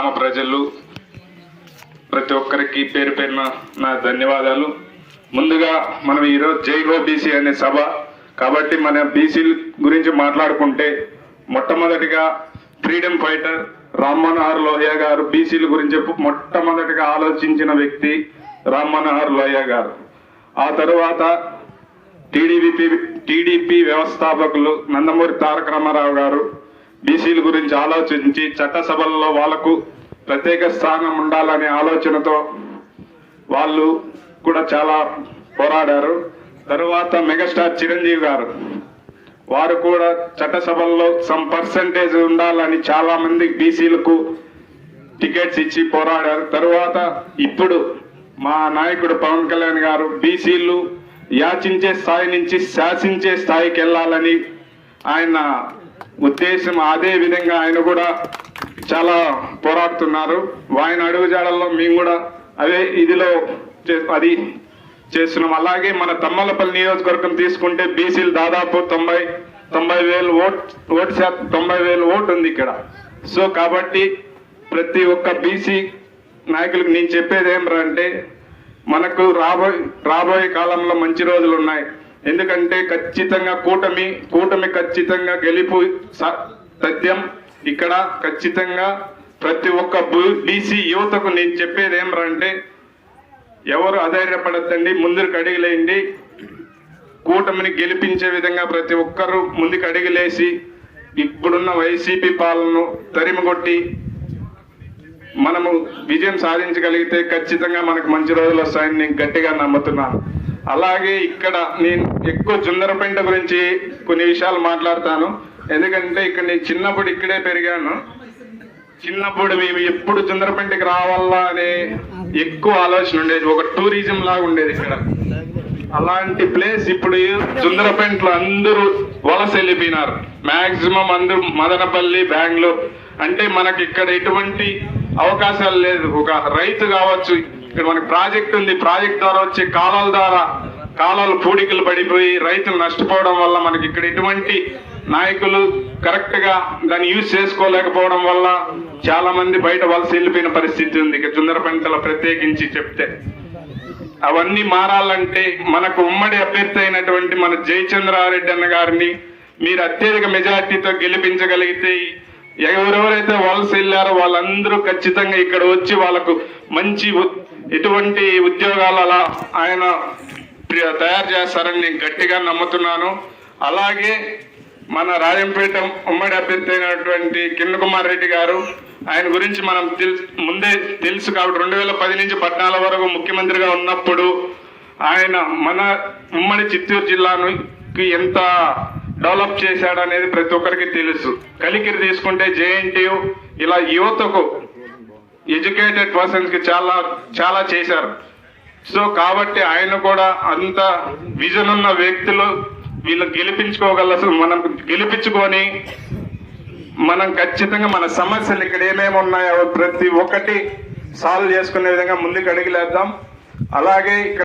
గ్రామ ప్రజలు ప్రతి ఒక్కరికి పేరు పేరున నా ధన్యవాదాలు. ముందుగా మనం ఈరోజు జై హో బీసీ అనే సభ కాబట్టి మన బీసీల గురించి మాట్లాడుకుంటే మొట్టమొదటిగా ఫ్రీడమ్ ఫైటర్ రామ్ మనోహర్ లోహియా గారు బీసీల గురించి మొట్టమొదటిగా ఆలోచించిన వ్యక్తి రామ్ మనోహర్ లోహియా గారు. ఆ తరువాత టీడీపీ వ్యవస్థాపకులు నందమూరి తారక రామారావు గారు బీసీల గురించి ఆలోచించి చట్టసభల్లో వాళ్లకు ప్రత్యేక స్థానం ఉండాలనే ఆలోచనతో వాళ్ళు కూడా చాలా పోరాడారు. తరువాత మెగాస్టార్ చిరంజీవి గారు వారు కూడా చట్టసభల్లో సమ్ పర్సంటేజ్ ఉండాలని చాలా మంది బీసీలకు టికెట్స్ ఇచ్చి పోరాడారు. తరువాత ఇప్పుడు మా నాయకుడు పవన్ కళ్యాణ్ గారు బీసీలు యాచించే స్థాయి నుంచి శాసించే స్థాయికి వెళ్ళాలని ఆయన ఉద్దేశం. అదే విధంగా ఆయన కూడా చాలా పోరాడుతున్నారు. ఆయన అడుగుజాడల్లో మేము కూడా అదే ఇదిలో అది చేస్తున్నాం. అలాగే మన తమ్మలపల్లి నియోజకవర్గం తీసుకుంటే బీసీలు దాదాపు 90,000 ఓటు ఉంది ఇక్కడ. సో కాబట్టి ప్రతి ఒక్క బీసీ నాయకులకు నేను చెప్పేది ఏమంటే మనకు రాబోయే కాలంలో మంచి రోజులు ఉన్నాయి. ఎందుకంటే ఖచ్చితంగా కూటమి ఖచ్చితంగా గెలుపు సత్యం. ఇక్కడ ఖచ్చితంగా ప్రతి ఒక్క బీసీ యువతకు నేను చెప్పేది ఏమంటే ఎవరు అధైర్యపడద్దండి, ముందుకు అడిగిలేయండి. కూటమిని గెలిపించే విధంగా ప్రతి ఒక్కరూ ముందుకు అడిగిలేసి ఇప్పుడున్న వైసీపీ పాలనను తరిమికొట్టి మనము విజయం సాధించగలిగితే ఖచ్చితంగా మనకు మంచి రోజులు వస్తాయని నేను గట్టిగా నమ్ముతున్నాను. అలాగే ఇక్కడ నేను ఎక్కువ జుందరపేంట గురించి కొన్ని విషయాలు మాట్లాడతాను. ఎందుకంటే ఇక్కడ నేను చిన్నప్పుడు ఇక్కడే పెరిగాను. చిన్నప్పుడు మేము ఎప్పుడు జుందరపేంటకి రావాలా అనే ఎక్కువ ఆలోచన ఉండేది. ఒక టూరిజం లాగా ఉండేది ఇక్కడ. అలాంటి ప్లేస్ ఇప్పుడు జుందరపేంటలో అందరూ వలస వెళ్ళిపోయినారు. మాక్సిమం అందరూ మదనపల్లి, బెంగళూరు. అంటే మనకి ఇక్కడ ఎటువంటి అవకాశాలు లేదు. ఒక రైతు కావచ్చు, ఇక్కడ మనకి ప్రాజెక్ట్ ఉంది. ప్రాజెక్ట్ ద్వారా వచ్చే కాలాలు పూడికలు పడిపోయి రైతులు నష్టపోవడం వల్ల మనకి ఇక్కడ ఎటువంటి నాయకులు కరెక్ట్ గా దాన్ని యూజ్ చేసుకోలేకపోవడం వల్ల చాలా మంది బయట వలస వెళ్ళిపోయిన పరిస్థితి ఉంది. ఇక జుందరపేంటలో ప్రత్యేకించి చెప్తే అవన్నీ మారాలంటే మనకు ఉమ్మడి అభ్యర్థి అయినటువంటి మన జయచంద్రారెడ్డి అన్న గారిని మీరు అత్యధిక మెజార్టీతో గెలిపించగలిగితే ఎవరెవరైతే వలస వెళ్ళారో వాళ్ళందరూ ఖచ్చితంగా ఇక్కడ వచ్చి వాళ్ళకు మంచి ఎటువంటి ఉద్యోగాలు అలా ఆయన తయారు చేస్తారని నేను గట్టిగా నమ్ముతున్నాను. అలాగే మన రాజంపేట ఉమ్మడి అభ్యర్థి అయినటువంటి కిరణ్ కుమార్ రెడ్డి గారు, ఆయన గురించి మనం ముందే తెలుసు కాబట్టి 2010 నుంచి 14 వరకు ముఖ్యమంత్రిగా ఉన్నప్పుడు ఆయన మన ఉమ్మడి చిత్తూరు జిల్లాకి ఎంత డెవలప్ చేశాడనేది ప్రతి ఒక్కరికి తెలుసు. కలికిరి తీసుకుంటే జేఎన్టీయు ఇలా యువతకు ఎడ్యుకేటెడ్ పర్సన్స్ కి చాలా చేశారు. సో కాబట్టి ఆయన కూడా అంత విజన్ ఉన్న వ్యక్తులు వీళ్ళు మనం గెలిపించుకొని మనం ఖచ్చితంగా మన సమస్యలు ఇక్కడ ఏమేమి ఉన్నాయో ప్రతి ఒక్కటి సాల్వ్ చేసుకునే విధంగా ముందుకు అడిగిలేద్దాం. అలాగే